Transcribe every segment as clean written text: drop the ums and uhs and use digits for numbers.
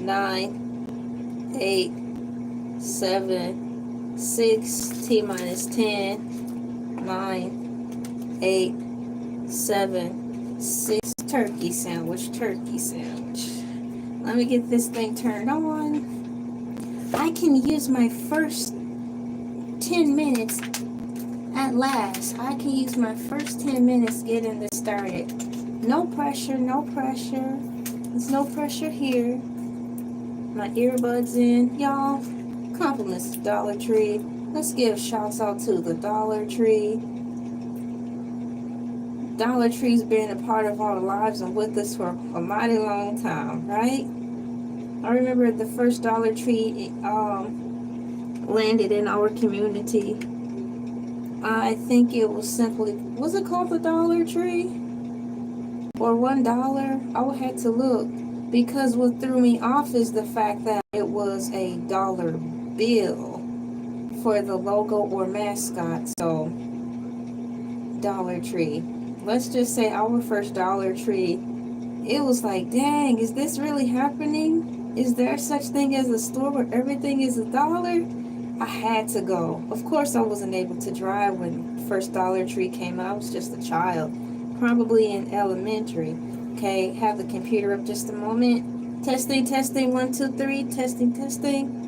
9, 8, 7, 6, T minus 10, 9, 8, 7, 6. Turkey sandwich, turkey sandwich. Let me get this thing turned on. I can use my first 10 minutes at last. I can use my first 10 minutes getting this started. No pressure, no pressure. There's no pressure here. My earbuds in. Y'all, compliments to Dollar Tree. Let's give shouts out to the Dollar Tree. Dollar Tree's been a part of our lives and with us for a mighty long time, right? I remember the first Dollar Tree landed in our community. I think it was simply, was it called the Dollar Tree? Or $1? I would have to look, because what threw me off is the fact that it was a dollar bill for the logo or mascot. So Dollar Tree, let's just say our first Dollar Tree, it was like, dang, is this really happening? Is there such thing as a store where everything is $1? I had to go. Of course I wasn't able to drive when first Dollar Tree came out. I was just a child, probably in elementary. Okay, have the computer up just a moment. Testing, testing, 1, 2, 3. Testing, testing.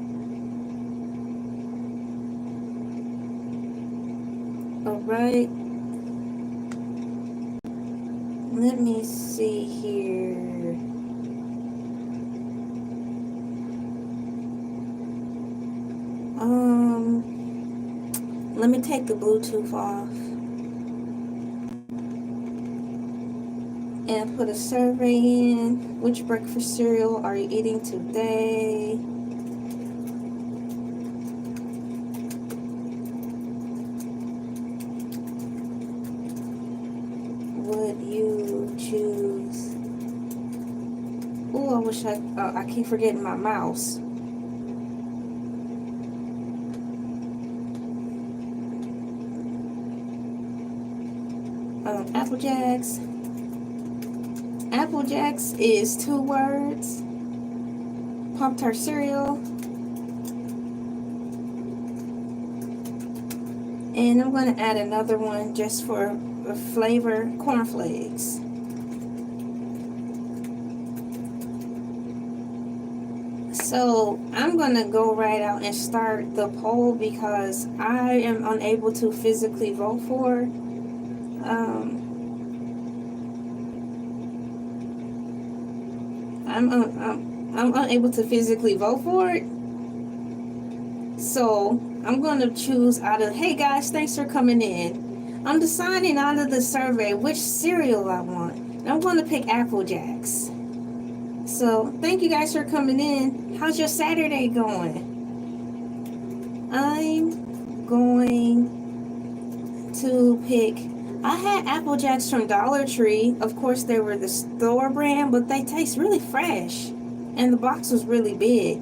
All right. Let me see here. Let me take the Bluetooth off and put a survey in. Which breakfast cereal are you eating today? Would you choose? Oh, I wish I keep forgetting my mouse. Apple Jacks. Apple Jacks is 2 words. Pop-Tart cereal. And I'm going to add another one just for flavor, cornflakes. So I'm going to go right out and start the poll because I am unable to physically vote for. I'm unable to physically vote for it. So I'm going to choose out of, hey guys, thanks for coming in. I'm deciding out of the survey which cereal I want. And I'm going to pick Apple Jacks. So thank you guys for coming in. How's your Saturday going? I'm going to pick, I had Apple Jacks from Dollar Tree. Of course, they were the store brand, but they taste really fresh. And the box was really big.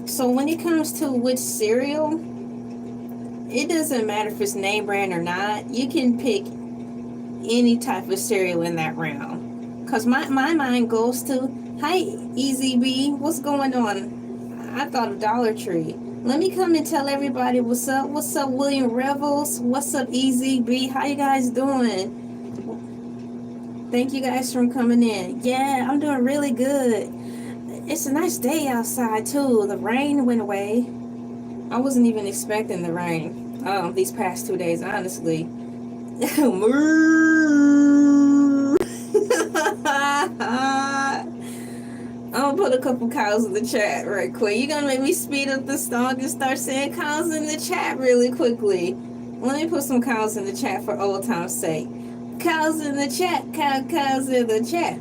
So when it comes to which cereal, it doesn't matter if it's name brand or not. You can pick any type of cereal in that round. Because my mind goes to, hi, Easy B, what's going on? I thought of Dollar Tree. Let me come and tell everybody what's up. What's up, William Revels? What's up, Easy B? How you guys doing? Thank you guys for coming in. Yeah, I'm doing really good. It's a nice day outside too. The rain went away. I wasn't even expecting the rain these past 2 days, honestly. I'm gonna put a couple cows in the chat right quick. You're gonna make me speed up the song and start saying cows in the chat really quickly. Let me put some cows in the chat for old time's sake. Cows in the chat, cows in the chat.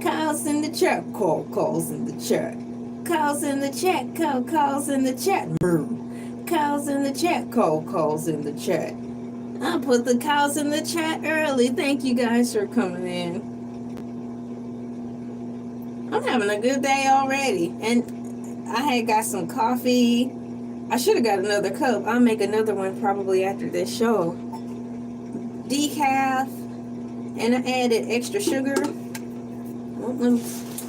Cows in the chat, cows in the chat. Cows in the chat, cows in the chat. Cows in the chat, cows in the chat. I put the cows in the chat early. Thank you guys for coming in. I'm having a good day already. And I had got some coffee. I should have got another cup. I'll make another one probably after this show. Decaf. And I added extra sugar.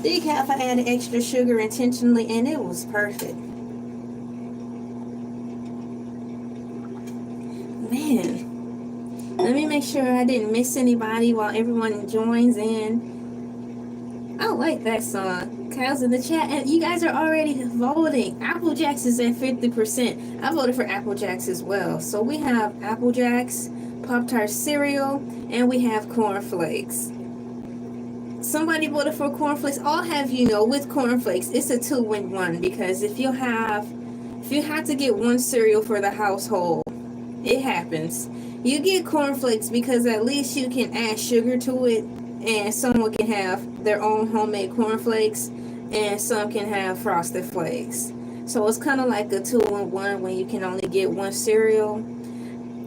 Decaf, I added extra sugar intentionally, and it was perfect. Man, let me make sure I didn't miss anybody while everyone joins in. I like that song. Kyle's in the chat, and you guys are already voting. Apple Jacks is at 50%. I voted for Apple Jacks as well. So we have Apple Jacks, Pop-Tart cereal, and we have cornflakes. Somebody voted for cornflakes. I'll have you know, with cornflakes, it's a 2-in-1, because if you have to get one cereal for the household, it happens. You get cornflakes because at least you can add sugar to it, and someone can have their own homemade cornflakes, and some can have frosted flakes. So it's kind of like a 2-in-1 when you can only get one cereal.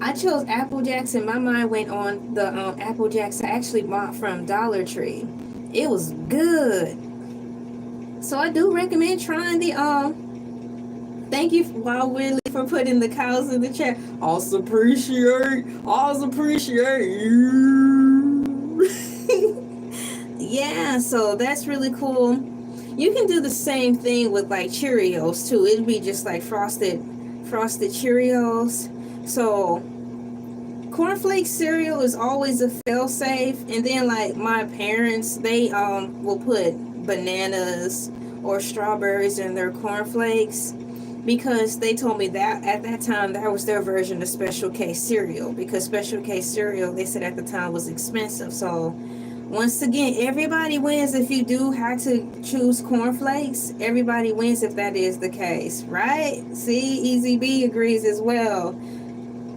I chose Apple Jacks, and my mind went on the Apple Jacks I actually bought from Dollar Tree. It was good. So I do recommend trying the thank you, Wild Willie, for putting the cows in the chat. Always appreciate you. Yeah, so that's really cool. You can do the same thing with like Cheerios too. It'd be just like frosted Cheerios. So cornflake cereal is always a fail-safe, and then like my parents, they will put bananas or strawberries in their cornflakes, because they told me that at that time that was their version of Special K cereal, because Special K cereal, they said at the time, was expensive. So once again, everybody wins if you do have to choose cornflakes. Everybody wins if that is the case, right? See, Easy B agrees as well.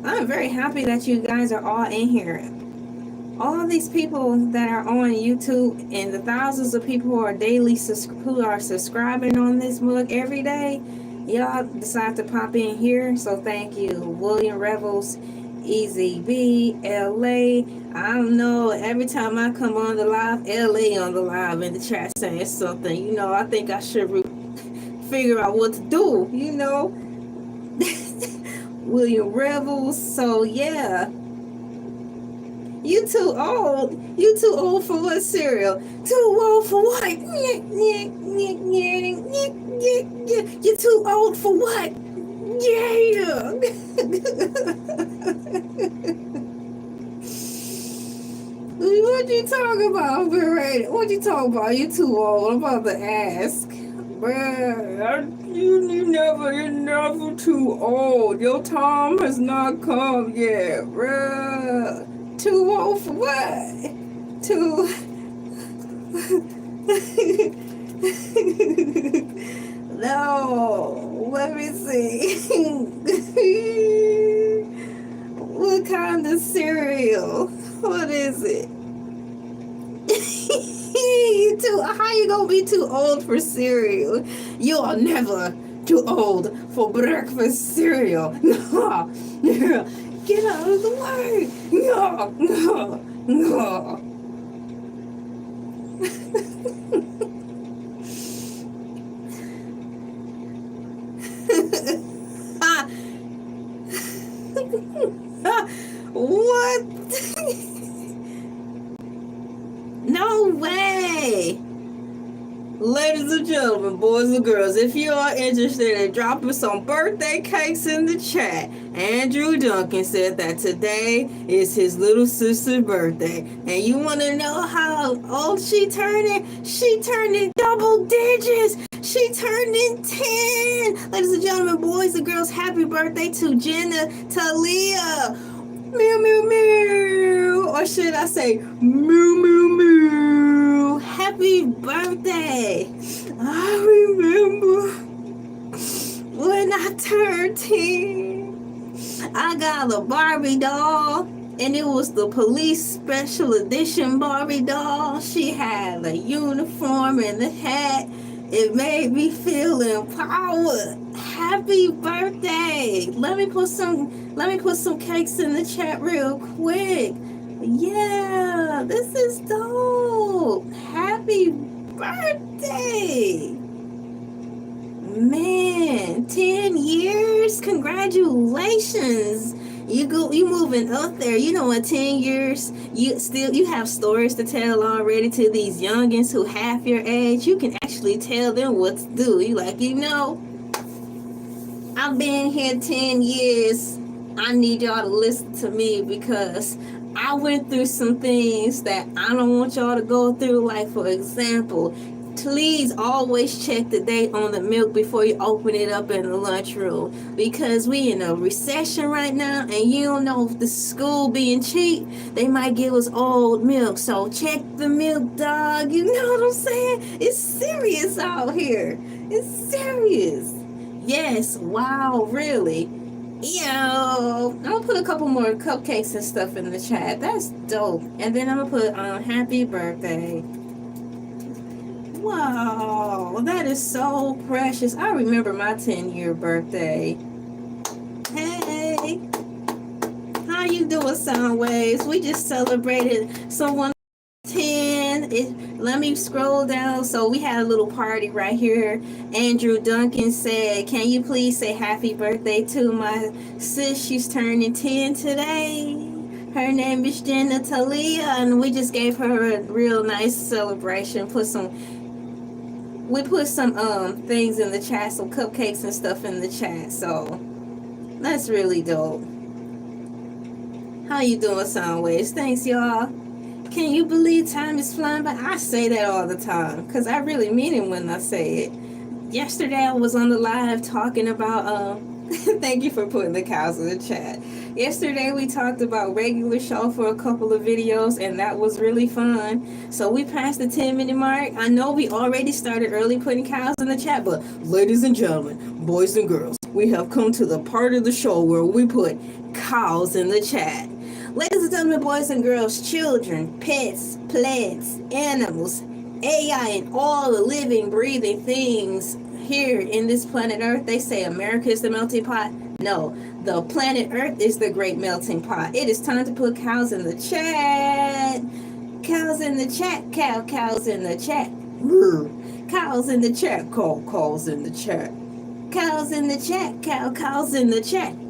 I'm very happy that you guys are all in here. All of these people that are on YouTube, and the thousands of people who are subscribing on this mug every day, y'all decide to pop in here. So thank you. William Revels, Easy B, LA. I don't know, every time I come on the live, LA on the live in the chat saying something, you know, I think I should figure out what to do, you know. William Revels. So yeah, you too old for what cereal? Too old for what? You too old for what? Yeah. What you talking about, Beretta? What you talking about? You too old. I'm about to ask. Bruh, you're never too old. Your time has not come yet, bruh. Too old for what? Too... No, let me see. What kind of cereal? What is it? How you gonna be too old for cereal? You are never too old for breakfast cereal. No, get out of the way. No. What? No way! Ladies and gentlemen, boys and girls, if you are interested in dropping some birthday cakes in the chat, Andrew Duncan said that today is his little sister's birthday. And you want to know how old she turning? She turned in double digits. She turned in 10. Ladies and gentlemen, boys and girls, happy birthday to Jenna Talia. Meow, meow, meow. Or should I say, moo, moo, moo. Happy birthday. I remember when I turned 10. I got a Barbie doll, and it was the police special edition Barbie doll. She had a uniform and a hat. It made me feel empowered. Happy birthday. Let me put some cakes in the chat real quick. Yeah, this is dope. Happy birthday. Man, 10 years. Congratulations. You moving up there. You know, in 10 years, you have stories to tell already to these youngins who half your age. You can actually tell them what to do. You like, I've been here 10 years. I need y'all to listen to me because I went through some things that I don't want y'all to go through. Like, for example, please always check the date on the milk before you open it up in the lunchroom, because we in a recession right now, and you don't know if the school being cheap, they might give us old milk. So check the milk, dog. You know what I'm saying? It's serious out here. It's serious. Yes. Wow. Really. I'm gonna put a couple more cupcakes and stuff in the chat. That's dope. And then I'm gonna put happy birthday. Wow, that is so precious. I remember my 10-year birthday. Hey, how you doing, Soundwaves? We just celebrated someone 10. Let me scroll down. So we had a little party right here. Andrew Duncan said, can you please say happy birthday to my sis? She's turning 10 today. Her name is Jenna Talia, and we just gave her a real nice celebration. We put some things in the chat, some cupcakes and stuff in the chat. So that's really dope. How you doing, Soundwaves? Thanks, y'all. Can you believe time is flying by? I say that all the time because I really mean it when I say it. Yesterday I was on the live talking about thank you for putting the cows in the chat. Yesterday we talked about regular show for a couple of videos, and that was really fun. So we passed the 10-minute mark. I know we already started early putting cows in the chat, but ladies and gentlemen, boys and girls, we have come to the part of the show where we put cows in the chat. Ladies and gentlemen, boys and girls, children, pets, plants, animals, AI, and all the living, breathing things here in this planet Earth. They say America is the melting pot. No, the planet Earth is the great melting pot. It is time to put cows in the chat. Cows in the chat. Cows in the chat. Cows in the chat. Cows in the chat. Cows in the chat. Cows in the chat.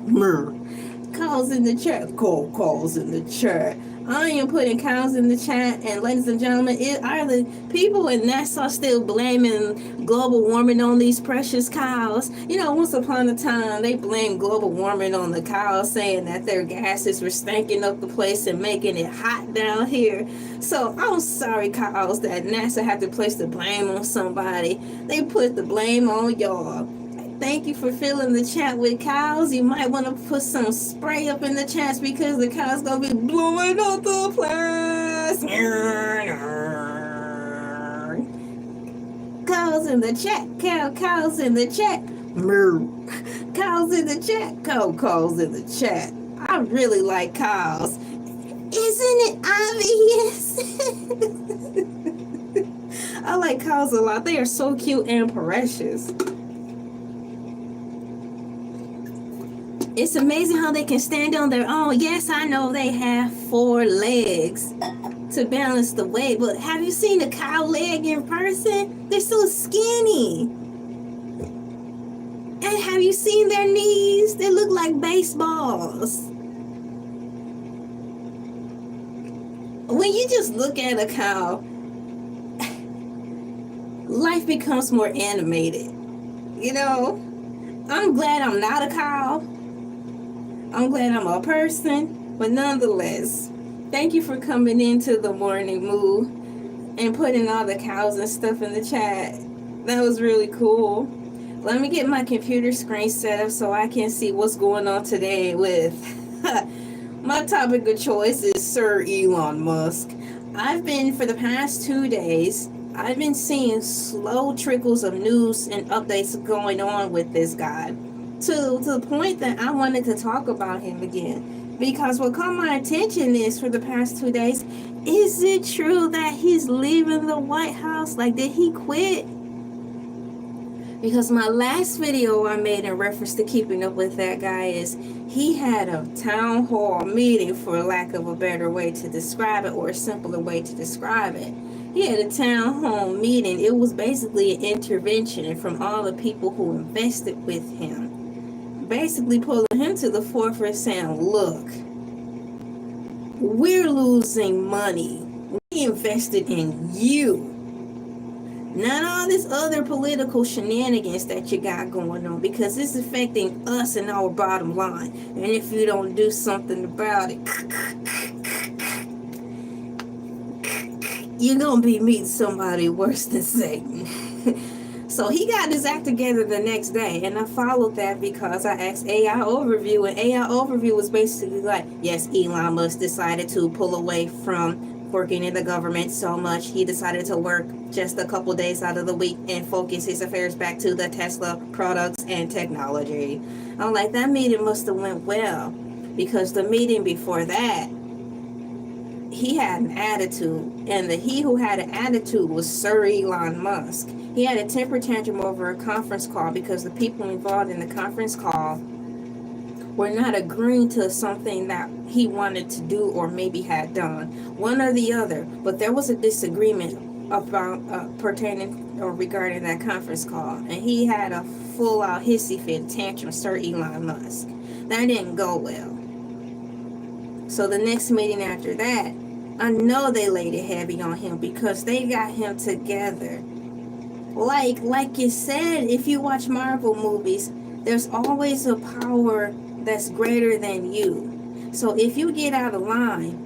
Cows in the chat. Cows in the chat. I am putting cows in the chat, and ladies and gentlemen, are the people in NASA still blaming global warming on these precious cows? You know, once upon a time, they blamed global warming on the cows, saying that their gases were stinking up the place and making it hot down here. So I'm sorry, cows, that NASA had to place the blame on somebody. They put the blame on y'all. Thank you for filling the chat with cows. You might want to put some spray up in the chat because the cows gonna be blowing up the place. Cows in the chat. Cows in the chat. Cows in the chat. Cows in the chat. I really like cows. Isn't it obvious? I like cows a lot. They are so cute and precious. It's amazing how they can stand on their own. Yes, I know they have 4 legs to balance the weight, but have you seen a cow leg in person? They're so skinny. And have you seen their knees? They look like baseballs. When you just look at a cow, life becomes more animated. You know, I'm glad I'm not a cow. I'm glad I'm a person, but nonetheless, thank you for coming into the morning mood and putting all the cows and stuff in the chat. That was really cool. Let me get my computer screen set up so I can see what's going on today with my topic of choice is Sir Elon Musk. For the past 2 days, I've been seeing slow trickles of news and updates going on with this guy. To the point that I wanted to talk about him again, because what caught my attention is for the past 2 days, is it true that he's leaving the White House? Like, did he quit? Because my last video I made in reference to keeping up with that guy is he had a town hall meeting, for lack of a better way to describe it, or a simpler way to describe it. He had a town hall meeting. It was basically an intervention from all the people who invested with him basically pulling him to the forefront saying, look, we're losing money. We invested in you. Not all this other political shenanigans that you got going on, because it's affecting us and our bottom line. And if you don't do something about it, you're going to be meeting somebody worse than Satan. So he got his act together the next day, and I followed that because I asked AI Overview, and AI Overview was basically like, yes, Elon Musk decided to pull away from working in the government so much. He decided to work just a couple days out of the week and focus his affairs back to the Tesla products and technology. I'm like, that meeting must have went well, because the meeting before that, he had an attitude, and he who had an attitude was Sir Elon Musk. He had a temper tantrum over a conference call because the people involved in the conference call were not agreeing to something that he wanted to do or maybe had done, one or the other. But there was a disagreement about pertaining or regarding that conference call, and he had a full-out hissy fit tantrum, Sir Elon Musk. That didn't go well. So the next meeting after that, I know they laid it heavy on him because they got him together. Like you said, if you watch Marvel movies, there's always a power that's greater than you. So if you get out of line,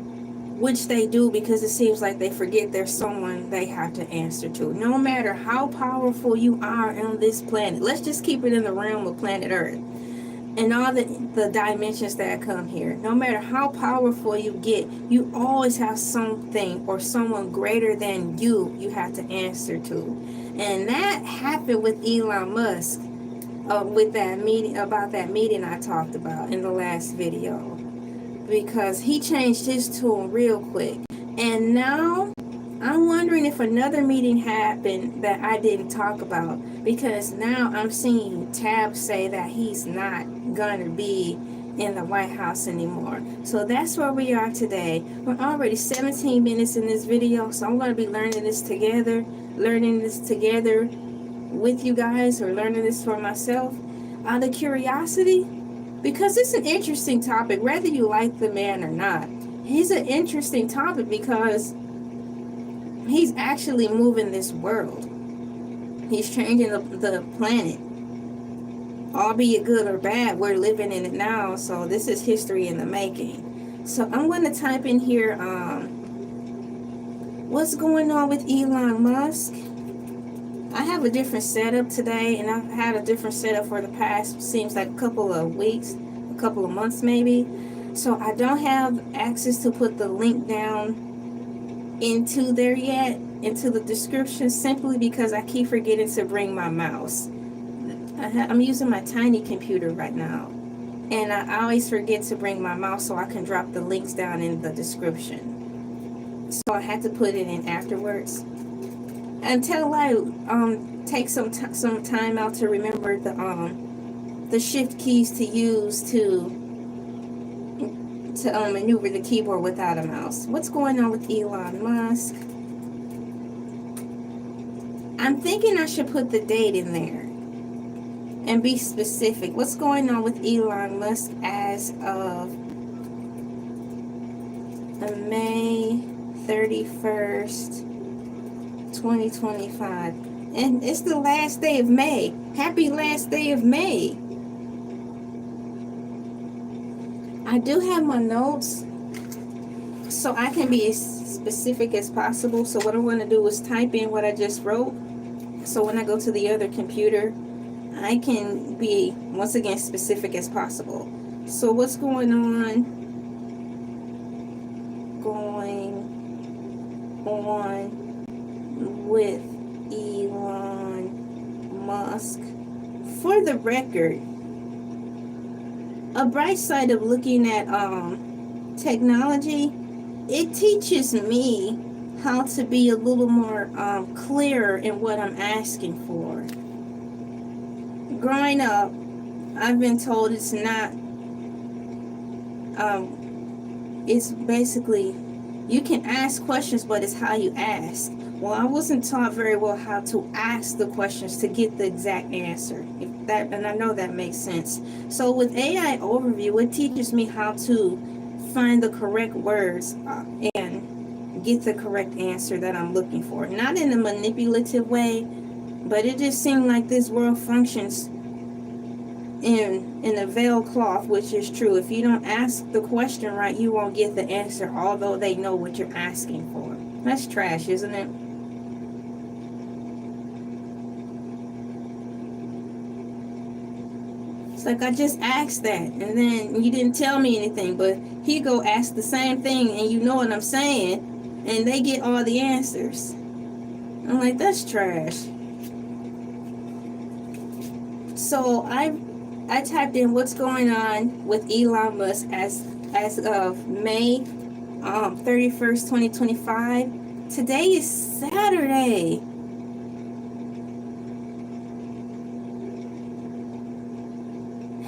which they do because it seems like they forget there's someone they have to answer to. No matter how powerful you are on this planet, let's just keep it in the realm of planet Earth and all the dimensions that come here. No matter how powerful you get, you always have something or someone greater than you have to answer to. And that happened with Elon Musk, with that meeting, about that meeting I talked about in the last video, because he changed his tune real quick. And now I'm wondering if another meeting happened that I didn't talk about, because now I'm seeing Tab say that he's not gonna be in the White House anymore. So that's where we are today. We're already 17 minutes in this video, so I'm going to be learning this together with you guys, or learning this for myself out of curiosity, because it's an interesting topic, whether you like the man or not. He's an interesting topic because he's actually moving this world. He's changing the planet. Albeit good or bad, we're living in it now, so this is history in the making. So I'm going to type in here, what's going on with Elon Musk? I have a different setup today, and I've had a different setup for the past, seems like a couple of weeks, a couple of months maybe. So I don't have access to put the link down into there yet, into the description, simply because I keep forgetting to bring my mouse. I'm using my tiny computer right now, and I always forget to bring my mouse so I can drop the links down in the description. So I had to put it in afterwards. Until I take some time out to remember the shift keys to use to maneuver the keyboard without a mouse. What's going on with Elon Musk? I'm thinking I should put the date in there and be specific. What's going on with Elon Musk as of May 31st, 2025. And it's the last day of May. Happy last day of May. I do have my notes so I can be as specific as possible. So what I'm going to do is type in what I just wrote, so when I go to the other computer, I can be, once again, specific as possible. So what's going on with Elon Musk? For the record, a bright side of looking at technology, it teaches me how to be a little more clearer in what I'm asking for. Growing up, I've been told it's not, it's basically, you can ask questions, but it's how you ask. Well, I wasn't taught very well how to ask the questions to get the exact answer. If that, and I know that makes sense. So with AI overview, it teaches me how to find the correct words and get the correct answer that I'm looking for. Not in a manipulative way, but it just seemed like this world functions in a veil cloth, which is true. If you don't ask the question right, you won't get the answer, although they know what you're asking for. That's trash, isn't it? It's like, I just asked that, and then you didn't tell me anything, but he go ask the same thing, and you know what I'm saying, and they get all the answers. I'm like, that's trash. So I typed in what's going on with Elon Musk as of May 31st, 2025. Today is Saturday.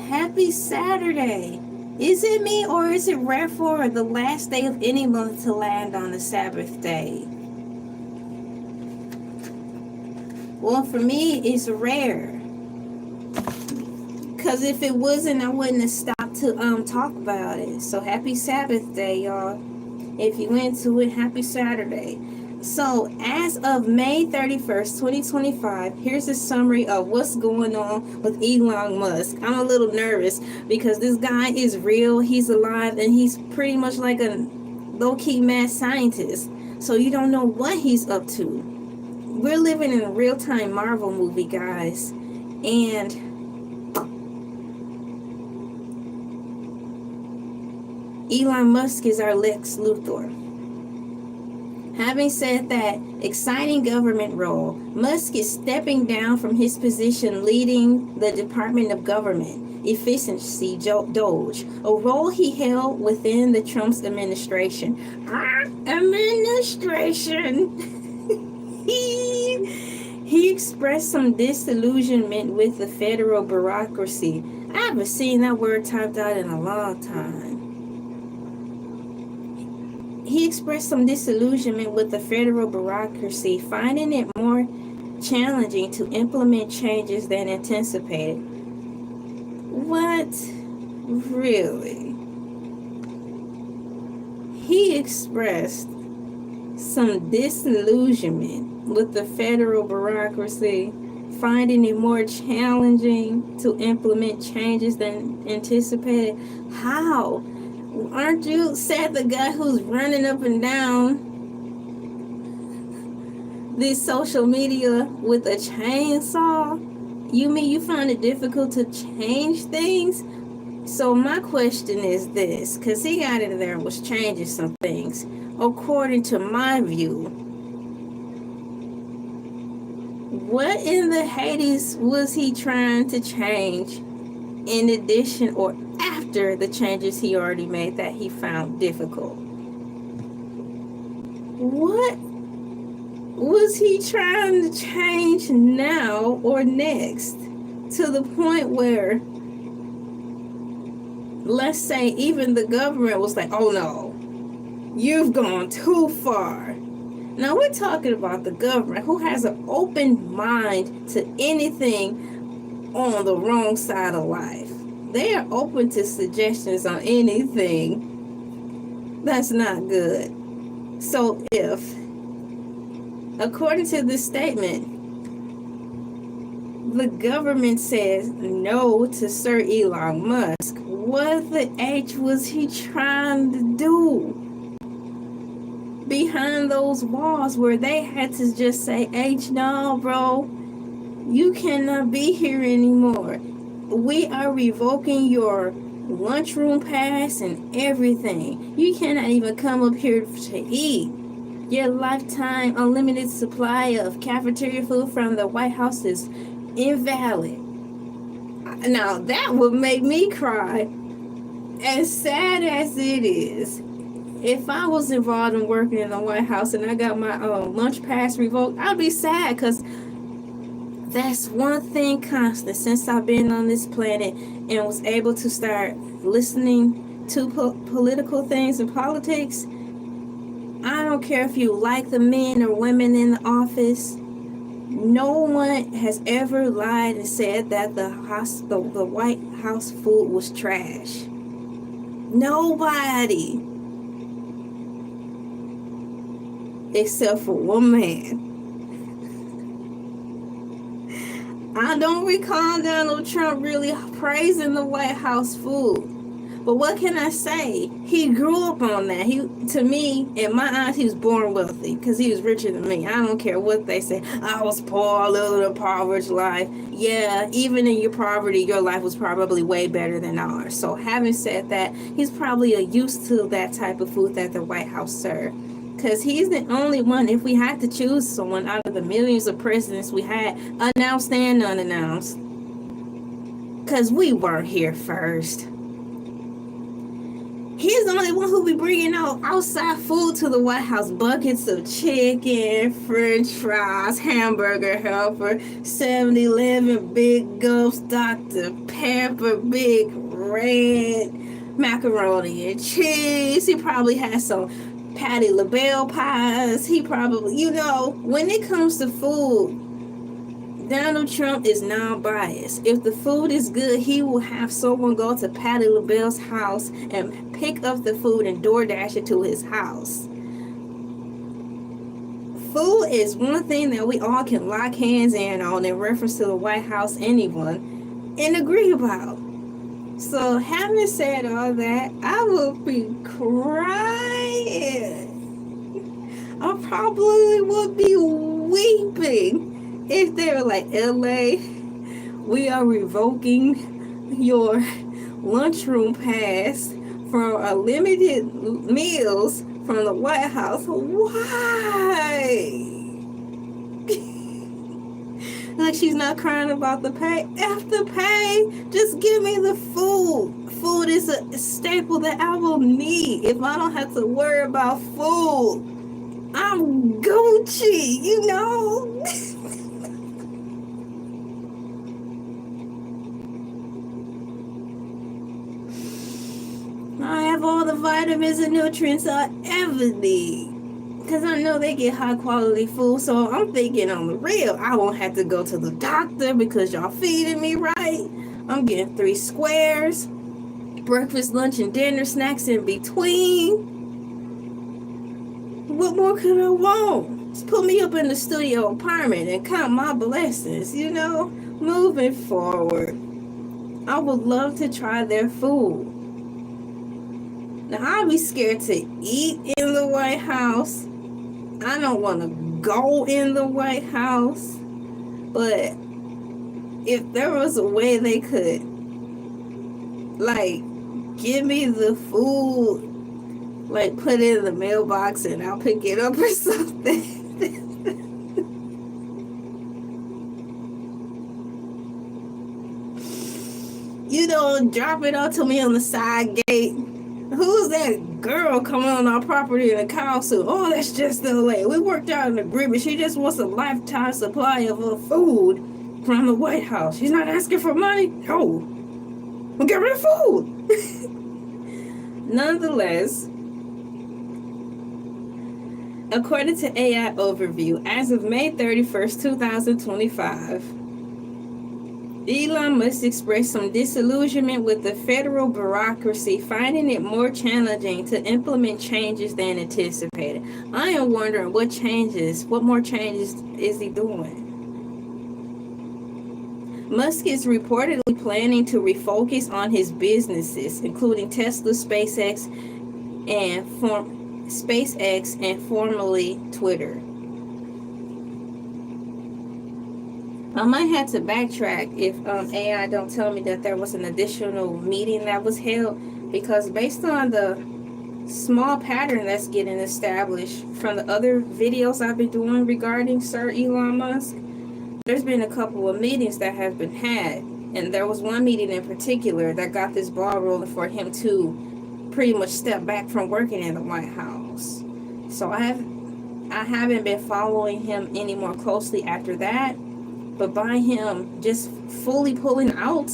Happy Saturday. Is it me, or is it rare for the last day of any month to land on the Sabbath day? Well, for me, it's rare. Because if it wasn't, I wouldn't have stopped to talk about it. So happy Sabbath day, y'all. If you into it, happy Saturday. So as of May 31st, 2025, here's a summary of what's going on with Elon Musk. I'm a little nervous because this guy is real, he's alive, and he's pretty much like a low-key mad scientist. So you don't know what he's up to. We're living in a real-time Marvel movie, guys. And Elon Musk is our Lex Luthor. Having said that exciting government role, Musk is stepping down from his position leading the Department of Government Efficiency, DOGE, a role he held within the Trump's administration. He expressed some disillusionment with the federal bureaucracy. I haven't seen that word typed out in a long time. He expressed some disillusionment with the federal bureaucracy, finding it more challenging to implement changes than anticipated. What? Really? He expressed some disillusionment with the federal bureaucracy, finding it more challenging to implement changes than anticipated. How? Aren't you sad the guy who's running up and down this social media with a chainsaw? You mean you find it difficult to change things? So my question is this, because he got in there and was changing some things. According to my view, what in the Hades was he trying to change in addition or after the changes he already made that he found difficult? What was he trying to change now or next to the point where, let's say, even the government was like, oh no, you've gone too far. Now we're talking about the government who has an open mind to anything on the wrong side of life. They are open to suggestions on anything that's not good. So if, according to this statement, the government says no to Sir Elon Musk, what the H was he trying to do behind those walls where they had to just say, H, no, bro, you cannot be here anymore. We are revoking your lunchroom pass and everything. You cannot even come up here to eat. Your lifetime unlimited supply of cafeteria food from the White House is invalid. Now that would make me cry. As sad as it is, if I was involved in working in the White House and I got my lunch pass revoked, I'd be sad, because that's one thing constant since I've been on this planet and was able to start listening to political things and politics. I don't don't care if you like the men or women in the office. No one has ever lied and said that the White House food was trash. Nobody. Except for one man. I don't recall Donald Trump really praising the White House food. But what can I say? He grew up on that. To me, in my eyes, he was born wealthy because he was richer than me. I don't care what they say. I was poor, living a impoverished life. Yeah, even in your poverty, your life was probably way better than ours. So having said that, he's probably used to that type of food that the White House served. Because he's the only one, if we had to choose someone out of the millions of presidents we had, announced and unannounced. Because we weren't here first. He's the only one who be bringing out outside food to the White House. Buckets of chicken, french fries, hamburger helper, 7-Eleven, big gulps, Dr. Pepper, big red, macaroni and cheese. He probably has some Patti LaBelle pies. He probably, when it comes to food, Donald Trump is non-biased. If the food is good, he will have someone go to Patti LaBelle's house and pick up the food and DoorDash it to his house. Food is one thing that we all can lock hands in on in reference to the White House, anyone, and agree about. So having said all that, I will be crying. I probably would be weeping if they were like, LA, we are revoking your lunchroom pass for unlimited meals from the White House. Why? Like she's not crying about the pay. F the pay. Just give me the food. Food is a staple that I will need. If I don't have to worry about food, I'm Gucci, I have all the vitamins and nutrients I ever need. Because I know they get high quality food. So I'm thinking on the real, I won't have to go to the doctor because y'all feeding me right. I'm getting 3 squares. Breakfast, lunch, and dinner snacks in between. What more could I want? Just put me up in the studio apartment and count my blessings, Moving forward, I would love to try their food. Now, I'd be scared to eat in the White House. I don't want to go in the White House. But if there was a way they could, give me the food, put it in the mailbox and I'll pick it up or something. Drop it off to me on the side gate. Who's that girl coming on our property in a cow suit? Oh, that's just the way. We worked out an agreement. She just wants a lifetime supply of food from the White House. She's not asking for money. No. We'll get rid of food. Nonetheless, according to AI Overview, as of May 31st, 2025, Elon Musk expressed some disillusionment with the federal bureaucracy, finding it more challenging to implement changes than anticipated. I am wondering what more changes is he doing? Musk is reportedly planning to refocus on his businesses, including Tesla, SpaceX, and formerly Twitter. I might have to backtrack if AI don't tell me that there was an additional meeting that was held, because based on the small pattern that's getting established from the other videos I've been doing regarding Sir Elon Musk, there's been a couple of meetings that have been had, and there was one meeting in particular that got this ball rolling for him to pretty much step back from working in the White House. So I haven't been following him any more closely after that. But by him just fully pulling out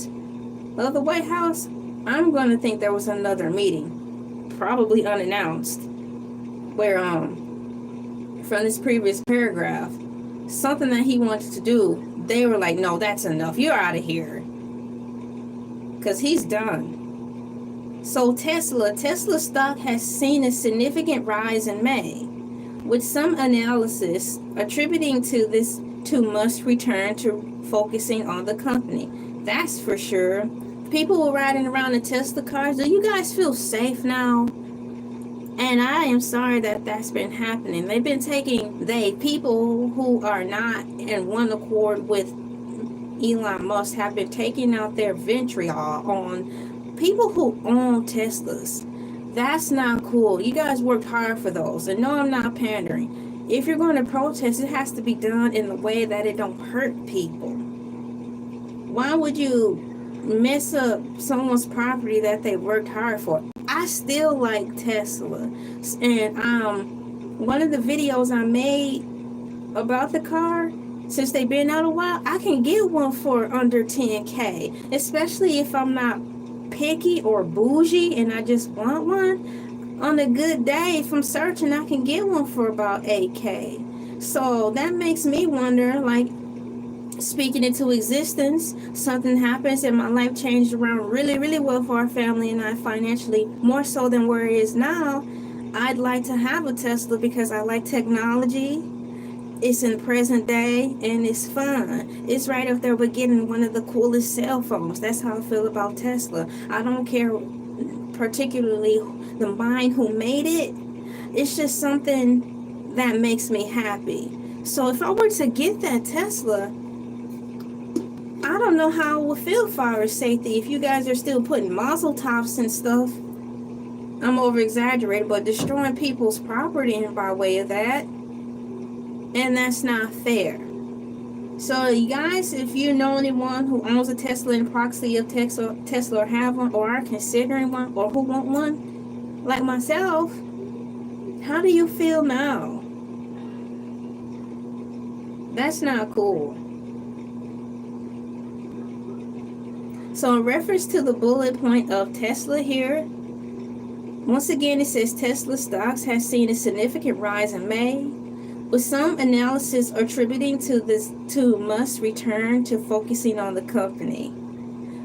of the White House, I'm going to think there was another meeting, probably unannounced, where from this previous paragraph, something that he wanted to do, they were like, no, that's enough. You're out of here. Because he's done. So Tesla stock has seen a significant rise in May, with some analysis attributing to this to Musk's return to focusing on the company. That's for sure. People were riding around in Tesla cars. Do you guys feel safe now? And I am sorry that that's been happening. They've been taking, people who are not in one accord with Elon Musk have been taking out their vitriol on people who own Teslas. That's not cool. You guys worked hard for those. And no, I'm not pandering. If you're going to protest, it has to be done in the way that it don't hurt people. Why would you mess up someone's property that they worked hard for? I still like Tesla. And one of the videos I made about the car, since they've been out a while, I can get one for under 10K, especially if I'm not picky or bougie and I just want one. On a good day, if I'm searching, I can get one for about 8K. So that makes me wonder, like, speaking into existence, something happens and my life changed around really, really well for our family and I financially, more so than where it is now. I'd like to have a Tesla because I like technology. It's in present day and it's fun. It's right up there with getting one of the coolest cell phones. That's how I feel about Tesla. I don't care particularly the mind who made it. It's just something that makes me happy. So if I were to get that Tesla, I don't know how I would feel fire safety if you guys are still putting muzzle tops and stuff. I'm over exaggerating, but destroying people's property by way of that. And that's not fair. So you guys, if you know anyone who owns a Tesla in proxy of Tesla or have one or are considering one or who want one, like myself, how do you feel now? That's not cool. So in reference to the bullet point of Tesla here, once again it says Tesla stocks has seen a significant rise in May, with some analysis attributing to Musk's return to focusing on the company.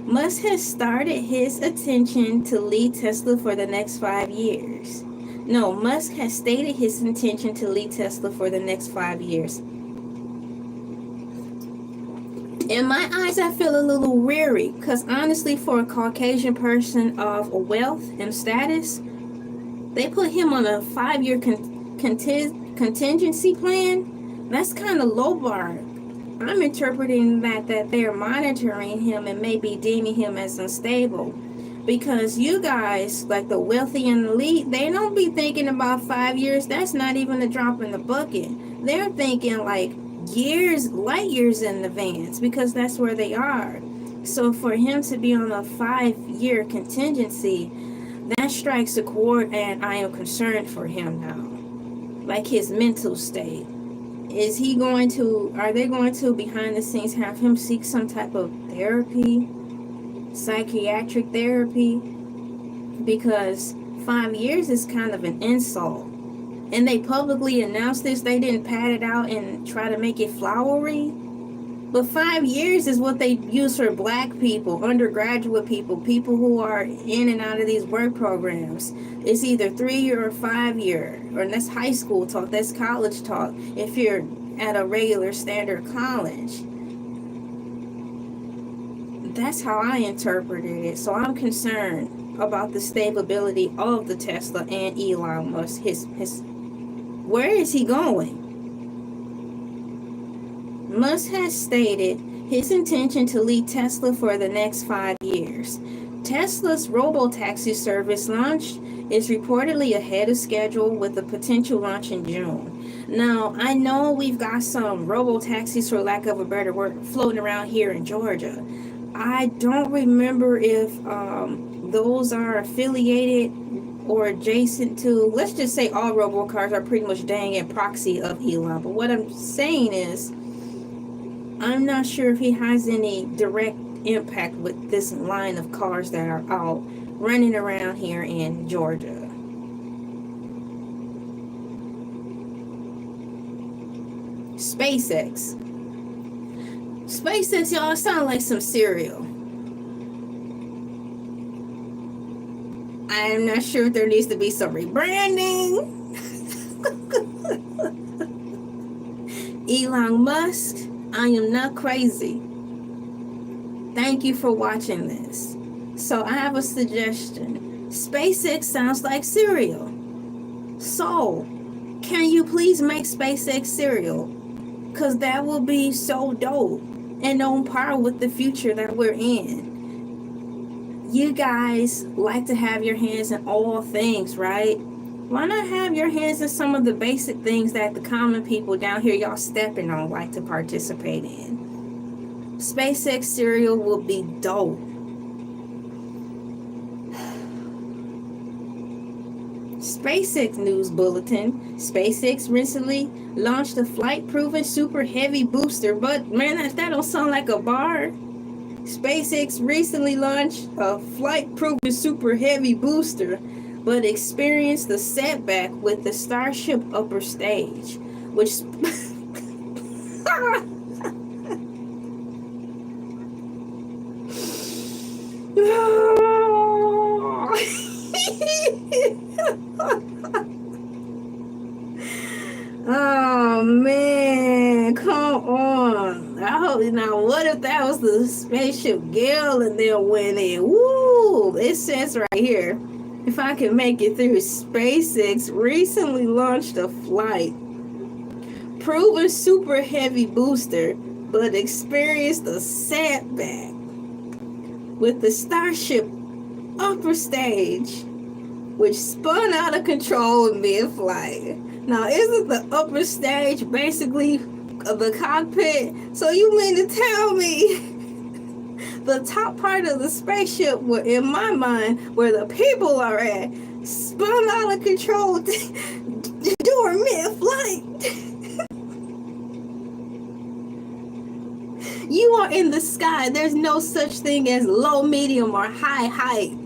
Musk has started his intention to lead Tesla for the next 5 years. No, Musk has stated his intention to lead Tesla for the next 5 years. In my eyes, I feel a little weary because honestly, for a Caucasian person of wealth and status, they put him on a 5-year contingency plan. That's kind of low bar. I'm interpreting that they're monitoring him and maybe deeming him as unstable. Because you guys, like the wealthy and elite, they don't be thinking about 5 years. That's not even a drop in the bucket. They're thinking like years, light years in advance, because that's where they are. So for him to be on a 5-year contingency, that strikes a chord, and I am concerned for him now. Like his mental state. Is he going to, are they going to behind the scenes have him seek some type of therapy, psychiatric therapy? Because 5 years is kind of an insult. And they publicly announced this. They didn't pad it out and try to make it flowery. But 5 years is what they use for black people, undergraduate people, people who are in and out of these work programs. It's either 3-year or 5-year, or that's high school talk, that's college talk, if you're at a regular standard college. That's how I interpreted it. So I'm concerned about the stability of the Tesla and Elon Musk. Where is he going? Musk has stated his intention to lead Tesla for the next 5 years. Tesla's robo-taxi service launch is reportedly ahead of schedule with a potential launch in June. Now, I know we've got some robo-taxis, for lack of a better word, floating around here in Georgia. I don't remember if those are affiliated or adjacent to, let's just say all robocars are pretty much dang in proxy of Elon. But what I'm saying is, I'm not sure if he has any direct impact with this line of cars that are out running around here in Georgia. SpaceX. SpaceX, y'all, sound like some cereal. I am not sure if there needs to be some rebranding. Elon Musk, I am not crazy. Thank you for watching this. So I have a suggestion. SpaceX sounds like cereal. So, can you please make SpaceX cereal? Because that will be so dope and on par with the future that we're in. You guys like to have your hands in all things, right? Why not have your hands in some of the basic things that the common people down here y'all stepping on like to participate in? SpaceX cereal will be dope. SpaceX news bulletin. SpaceX recently launched a flight-proven super heavy booster, but man, that don't sound like a bar. SpaceX recently launched a flight-proven super heavy booster, but experienced a setback with the Starship upper stage, which oh man, come on. I hope now what if that was the spaceship Gale and they went in? Woo! It says right here, if I can make it through, SpaceX recently launched a flight proven super heavy booster, but experienced a setback with the Starship upper stage, which spun out of control mid-flight. Now, isn't the upper stage basically the cockpit? So you mean to tell me the top part of the spaceship, in my mind, where the people are at, spun out of control during mid-flight? You are in the sky. There's no such thing as low, medium, or high height.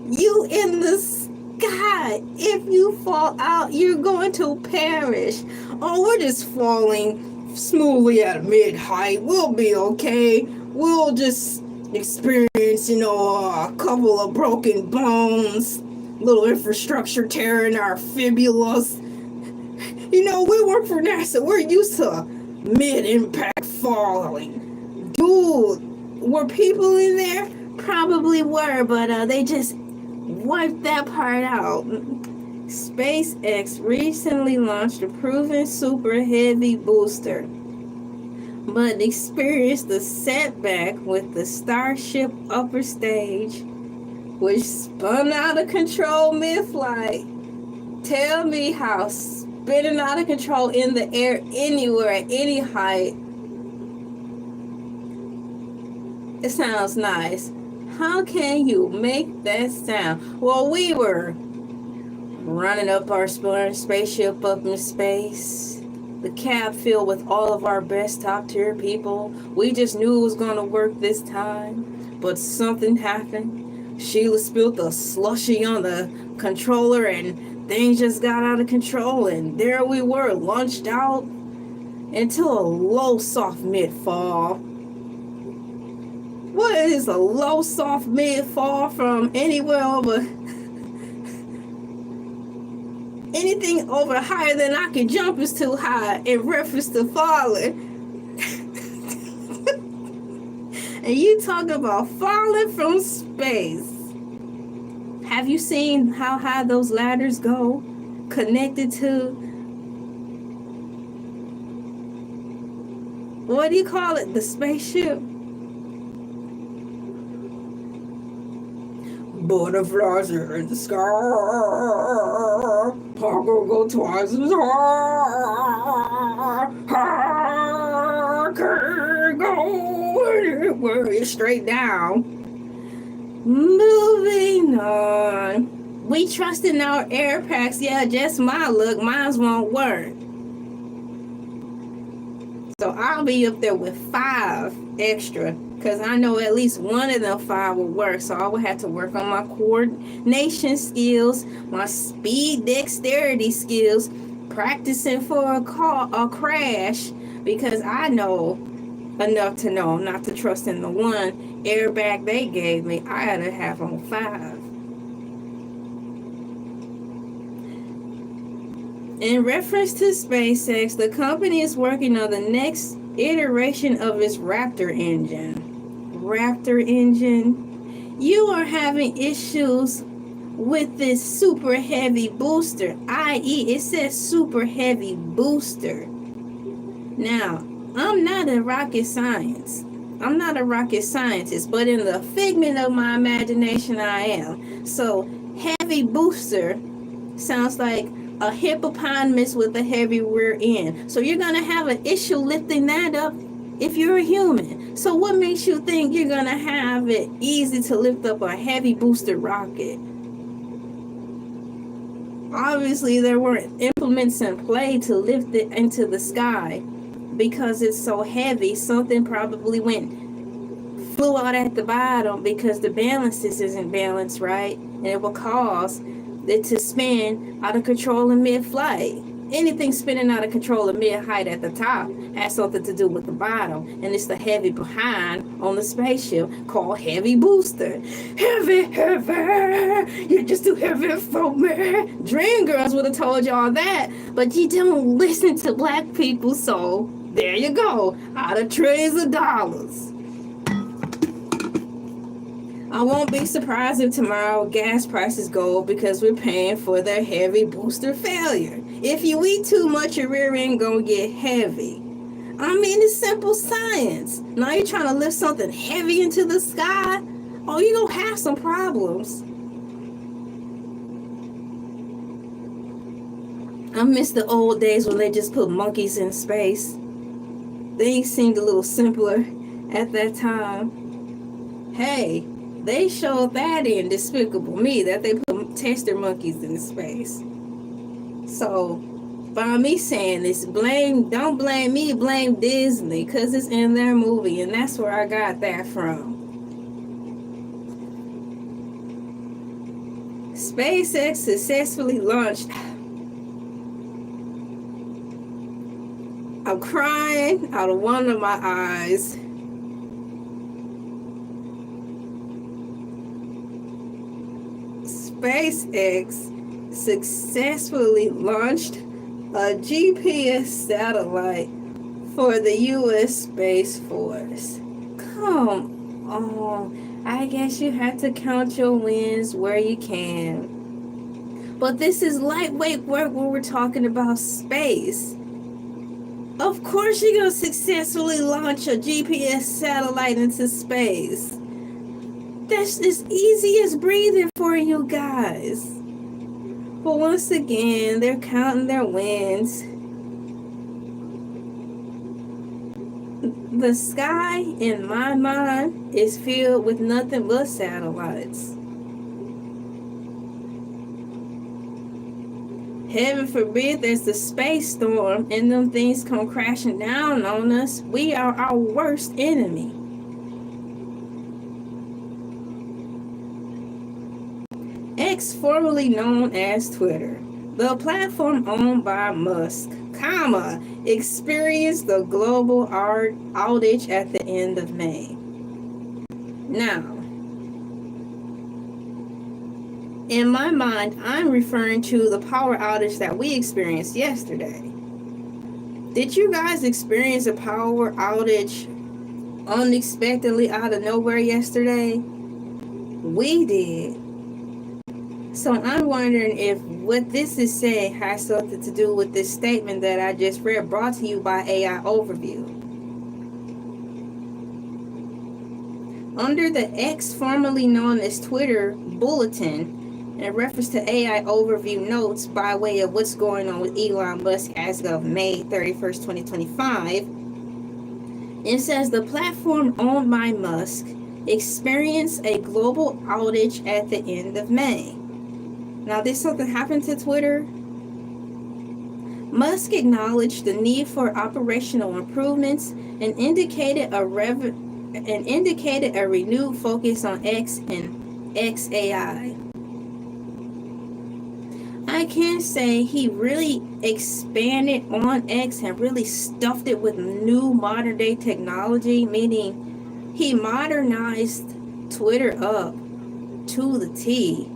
You in the sky. If you fall out, you're going to perish. Oh, we're just falling smoothly at mid-height. We'll be okay. We'll just experience, a couple of broken bones, little infrastructure tearing our fibulas. We work for NASA. We're used to mid-impact falling. Dude, were people in there? Probably were, but they just wiped that part out. SpaceX recently launched a proven super heavy booster, but experienced a setback with the Starship upper stage, which spun out of control mid-flight. Tell me how spinning out of control in the air anywhere at any height, it sounds nice. How can you make that sound? Well, we were running up our spaceship up in space. The cab filled with all of our best top tier people. We just knew it was going to work this time. But something happened. Sheila spilled the slushy on the controller and things just got out of control. And there we were, launched out into a low soft mid-fall. What is a low soft mid-fall from anywhere over anything over higher than I can jump is too high in reference to falling. And you talk about falling from space. Have you seen how high those ladders go connected to, what do you call it, the spaceship? Butterflies are in the sky. Cargo go twice as high. Can't go anywhere. It's straight down. Moving on. We trust in our air packs. Yeah, just my luck. Mine won't work. So I'll be up there with 5 extra, because I know at least one of them 5 will work. So I will have to work on my coordination skills, my speed dexterity skills, practicing for a crash, because I know enough to know not to trust in the one airbag they gave me. I had to have on 5. In reference to SpaceX, the company is working on the next iteration of its Raptor engine. Raptor engine. You are having issues with this super heavy booster, i.e. it says super heavy booster. Now, I'm not a rocket scientist, but in the figment of my imagination I am. So heavy booster sounds like a hippopotamus with a heavy rear end. So you're gonna have an issue lifting that up if you're a human. So what makes you think you're gonna have it easy to lift up a heavy booster rocket? Obviously there weren't implements in play to lift it into the sky. Because it's so heavy, something probably flew out at the bottom because the balances isn't balanced right, and it will cause it to spin out of control in mid-flight. Anything spinning out of control in mid-height at the top has something to do with the bottom, and it's the heavy behind on the spaceship called heavy booster. Heavy, you're just too heavy for me. Dreamgirls would have told y'all that, but you don't listen to black people, so there you go, out of trillions of dollars. I won't be surprised if tomorrow gas prices go up because we're paying for their heavy booster failure. If you eat too much, your rear end gonna get heavy. I mean, it's simple science. Now you're trying to lift something heavy into the sky? Oh, you're gonna have some problems. I miss the old days when they just put monkeys in space. Things seemed a little simpler at that time. Hey, they showed that in Despicable Me, that they put tester monkeys in space. So, by me saying this, don't blame me, blame Disney, because it's in their movie, and that's where I got that from. SpaceX successfully launched. I'm crying out of one of my eyes. SpaceX successfully launched a GPS satellite for the U.S. Space Force. Come on, I guess you have to count your wins where you can. But this is lightweight work when we're talking about space. Of course you're going to successfully launch a GPS satellite into space. That's as easy as breathing for you guys. But once again, they're counting their wins. The sky, in my mind, is filled with nothing but satellites. Heaven forbid there's a space storm and them things come crashing down on us. We are our worst enemy. X, formerly known as Twitter, the platform owned by Musk, experienced the global outage at the end of May. Now, in my mind, I'm referring to the power outage that we experienced yesterday. Did you guys experience a power outage unexpectedly out of nowhere yesterday? We did. So I'm wondering if what this is saying has something to do with this statement that I just read, brought to you by AI Overview. Under the X, formerly known as Twitter, bulletin, in reference to AI Overview notes by way of what's going on with Elon Musk as of May 31st, 2025, it says the platform owned by Musk experienced a global outage at the end of May. Now, did something happen to Twitter? Musk acknowledged the need for operational improvements and indicated a renewed focus on X and XAI. I can say he really expanded on X and really stuffed it with new modern day technology, meaning he modernized Twitter up to the T.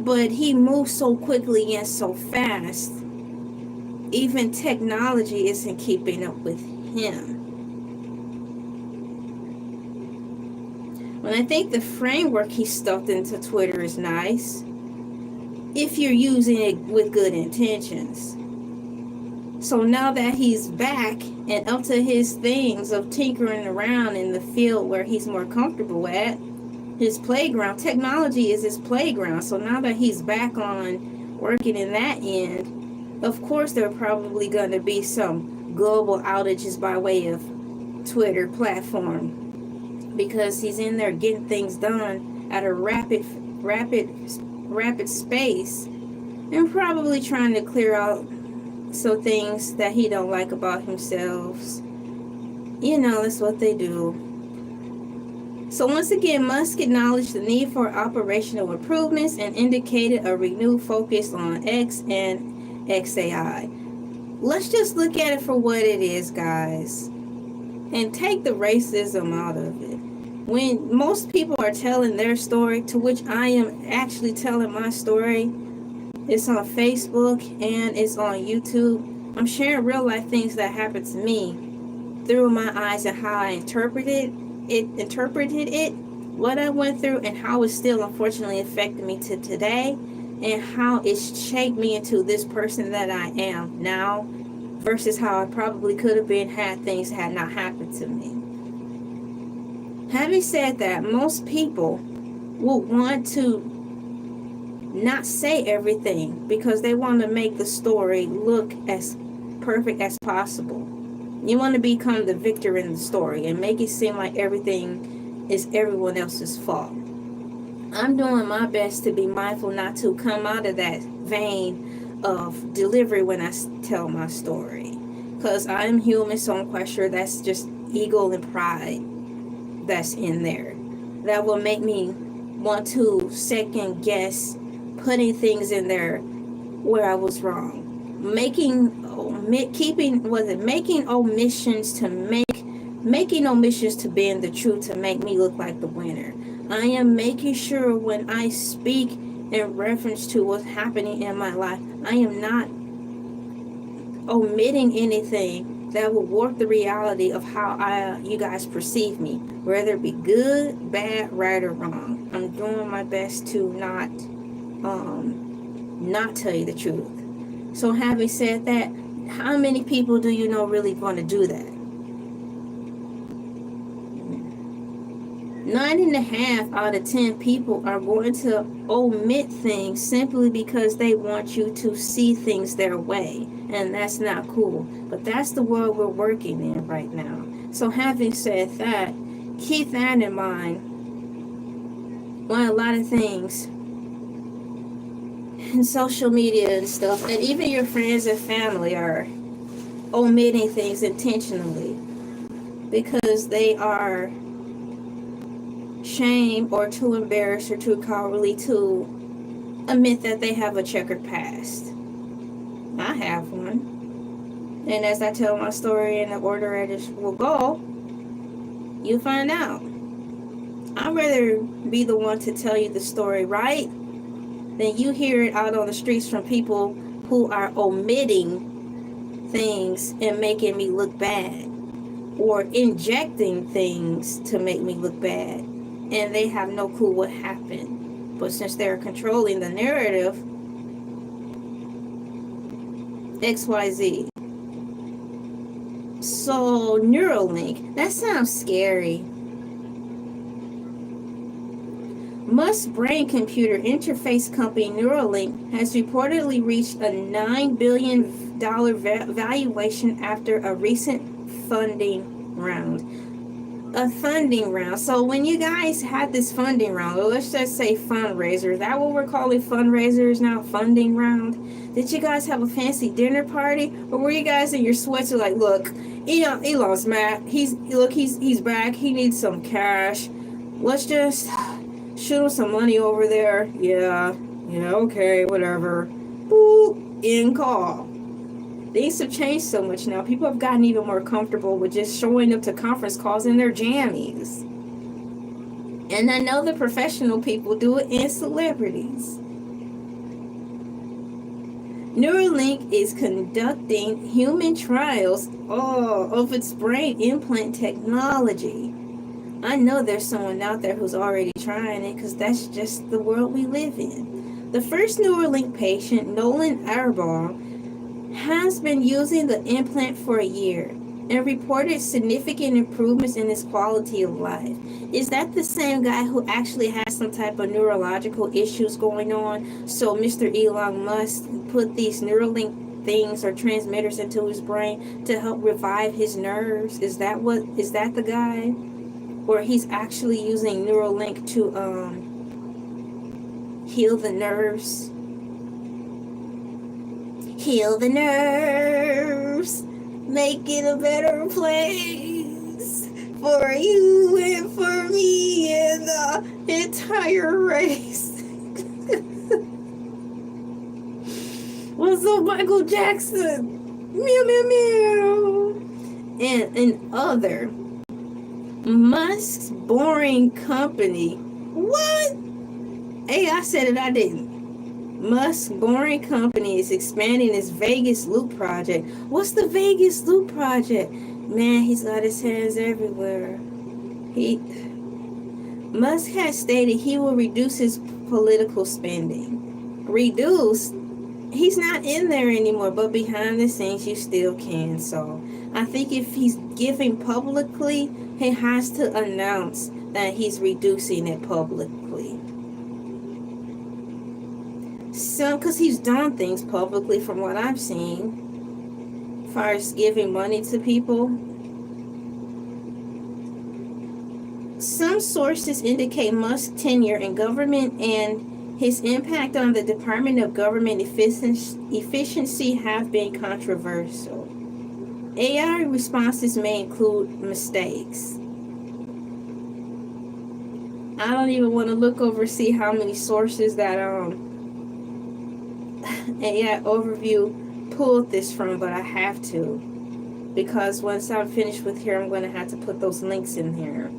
But he moves so quickly and so fast, even technology isn't keeping up with him. When I think the framework he stuffed into Twitter is nice, if you're using it with good intentions. So now that he's back and up to his things of tinkering around in the field where he's more comfortable at, his playground, technology is his playground. So now that he's back on working in that end, of course there are probably going to be some global outages by way of Twitter platform, because he's in there getting things done at a rapid space, and probably trying to clear out some things that he don't like about himself. You know, that's what they do. So once again, Musk acknowledged the need for operational improvements and indicated a renewed focus on X and XAI. Let's just look at it for what it is, guys, and take the racism out of it. When most people are telling their story, to which I am actually telling my story, it's on Facebook and it's on YouTube. I'm sharing real life things that happened to me through my eyes and how I interpreted it, what I went through, and how it still unfortunately affected me to today, and how it's shaped me into this person that I am now versus how I probably could have been had things had not happened to me. Having said that, most people will want to not say everything because they want to make the story look as perfect as possible. You want to become the victor in the story and make it seem like everything is everyone else's fault. I'm doing my best to be mindful not to come out of that vein of delivery when I tell my story, because I am human, so I'm quite sure that's just ego and pride that's in there that will make me want to second guess putting things in there where I was wrong, making omissions to bend the truth to make me look like the winner. I am making sure when I speak in reference to what's happening in my life, I am not omitting anything that will warp the reality of how you guys perceive me, whether it be good, bad, right, or wrong. I'm doing my best to not tell you the truth. So having said that, how many people do you know really going to do that? 9.5 out of 10 people are going to omit things simply because they want you to see things their way, and that's not cool. But that's the world we're working in right now. So having said that, keep that in mind when a lot of things in social media and stuff, and even your friends and family, are omitting things intentionally because they are shame or too embarrassed or too cowardly to admit that they have a checkered past. I have one, and as I tell my story in the order it will go, you find out. I'd rather be the one to tell you the story right than you hear it out on the streets from people who are omitting things and making me look bad, or injecting things to make me look bad, and they have no clue what happened. But since they're controlling the narrative, XYZ. So Neuralink, that sounds scary. Musk's brain computer interface company Neuralink has reportedly reached a $9 billion valuation after a recent funding round. A funding round. So when you guys had this funding round, or let's just say fundraiser, is that what we're calling fundraisers now? Funding round? Did you guys have a fancy dinner party, or were you guys in your sweats like, look, Elon's mad. He's back. He needs some cash. Let's just shoot him some money over there. Yeah, Yeah, okay, whatever. Boop, end call. Things have changed so much now. People have gotten even more comfortable with just showing up to conference calls in their jammies. And I know the professional people do it, and celebrities. Neuralink is conducting human trials of its brain implant technology. I know there's someone out there who's already trying it because that's just the world we live in. The first Neuralink patient, Nolan Arbor, has been using the implant for a year and reported significant improvements in his quality of life. Is that the same guy who actually has some type of neurological issues going on? So Mr. Elon Musk put these Neuralink things or transmitters into his brain to help revive his nerves? Is that the guy? Or he's actually using Neuralink to heal the nerves? Heal the nerves, make it a better place for you and for me and the entire race. What's up, Michael Jackson? Meow, meow, meow. And another, Musk's boring company. What? Hey, I said it, I didn't. Musk's boring company is expanding its Vegas Loop project. What's the Vegas Loop project? Man, he's got his hands everywhere. Musk has stated he will reduce his political spending. Reduce? He's not in there anymore, but behind the scenes you still can. So I think if he's giving publicly, he has to announce that he's reducing it publicly. So, because he's done things publicly from what I've seen, as far as giving money to people. Some sources indicate Musk's tenure in government and his impact on the Department of Government Efficiency have been controversial. AI responses may include mistakes. I don't even want to look over see how many sources that AI overview pulled this from, but I have to, because once I'm finished with here, I'm going to have to put those links in here.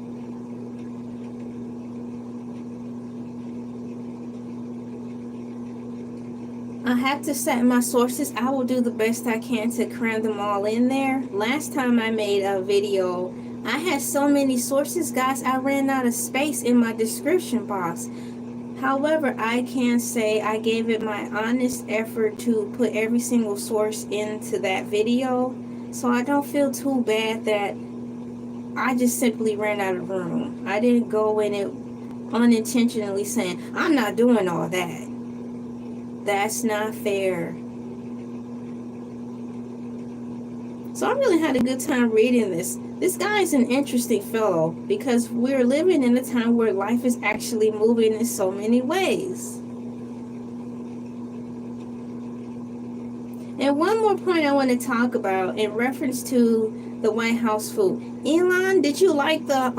I have to set my sources. I will do the best I can to cram them all in there. Last time I made a video, I had so many sources, guys, I ran out of space in my description box. However, I can say I gave it my honest effort to put every single source into that video. So I don't feel too bad that I just simply ran out of room. I didn't go in it unintentionally saying, I'm not doing all that. That's not fair. So I really had a good time reading this. This guy is an interesting fellow because we're living in a time where life is actually moving in so many ways. And one more point I want to talk about in reference to the White House food. Elon, did you like the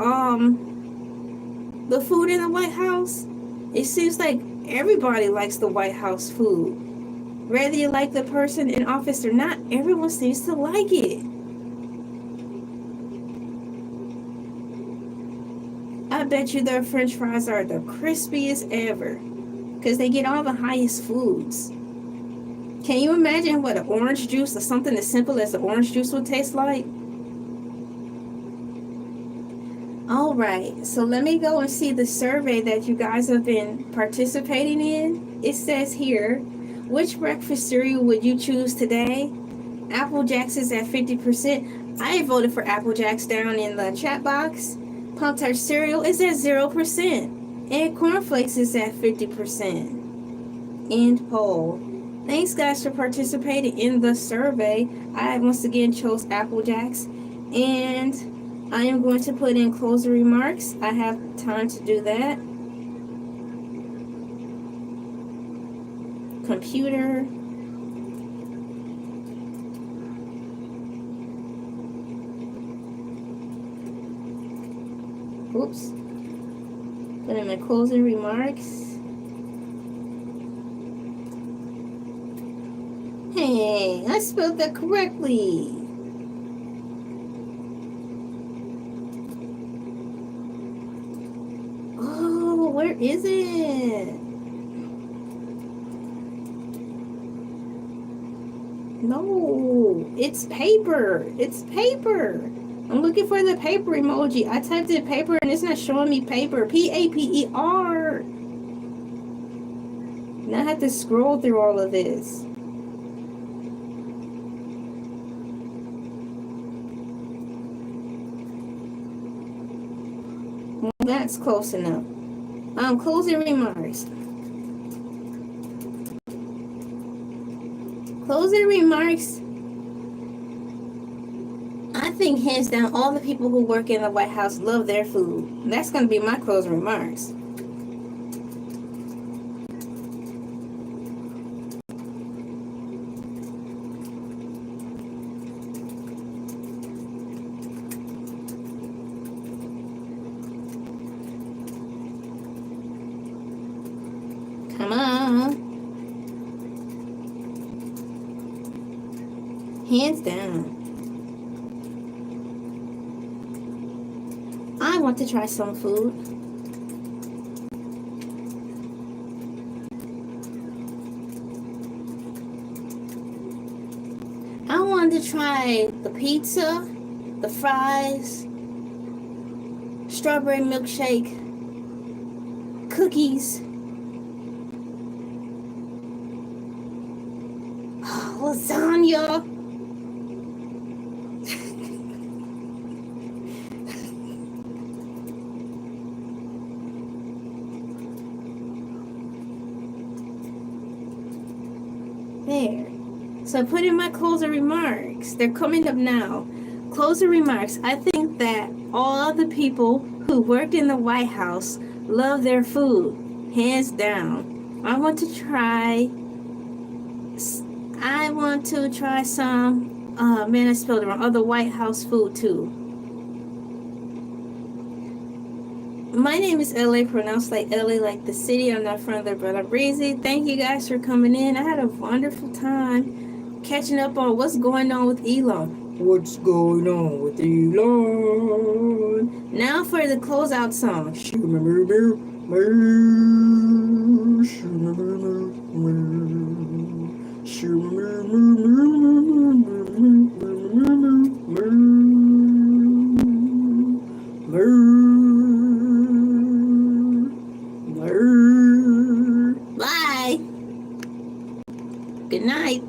food in the White House? It seems like everybody likes the White House food. Whether you like the person in office or not, everyone seems to like it. I bet you their French fries are the crispiest ever because they get all the highest foods. Can you imagine what an orange juice or something as simple as an orange juice would taste like? Alright, so let me go and see the survey that you guys have been participating in. It says here, which breakfast cereal would you choose today? Apple Jacks is at 50%. I voted for Apple Jacks down in the chat box. Pop-Tart cereal is at 0%. And cornflakes is at 50%. End poll. Thanks guys for participating in the survey. I once again chose Apple Jacks. And I am going to put in closing remarks. I have time to do that. Computer. Oops. Put in my closing remarks. I spelled that correctly. Oh, where is it? No, it's paper. It's paper. I'm looking for the paper emoji. I typed in paper and it's not showing me paper. Paper. Now I have to scroll through all of this. Well, that's close enough. Closing remarks. Closing remarks. I think hands down all the people who work in the White House love their food. That's going to be my closing remarks. Come on. Hands down. I want to try some food. I wanted to try the pizza, the fries, strawberry milkshake, cookies, lasagna. There. So I put in my closing remarks. They're coming up now. Closing remarks. I think that all the people who worked in the White House love their food. Hands down. I want to try some, man, I spelled it wrong, other White House food too. My name is LA, pronounced like LA, like the city. I'm not from there, but I'm crazy. Thank you guys for coming in. I had a wonderful time catching up on what's going on with Elon. What's going on with Elon? Now for the closeout song. Bye. Good night.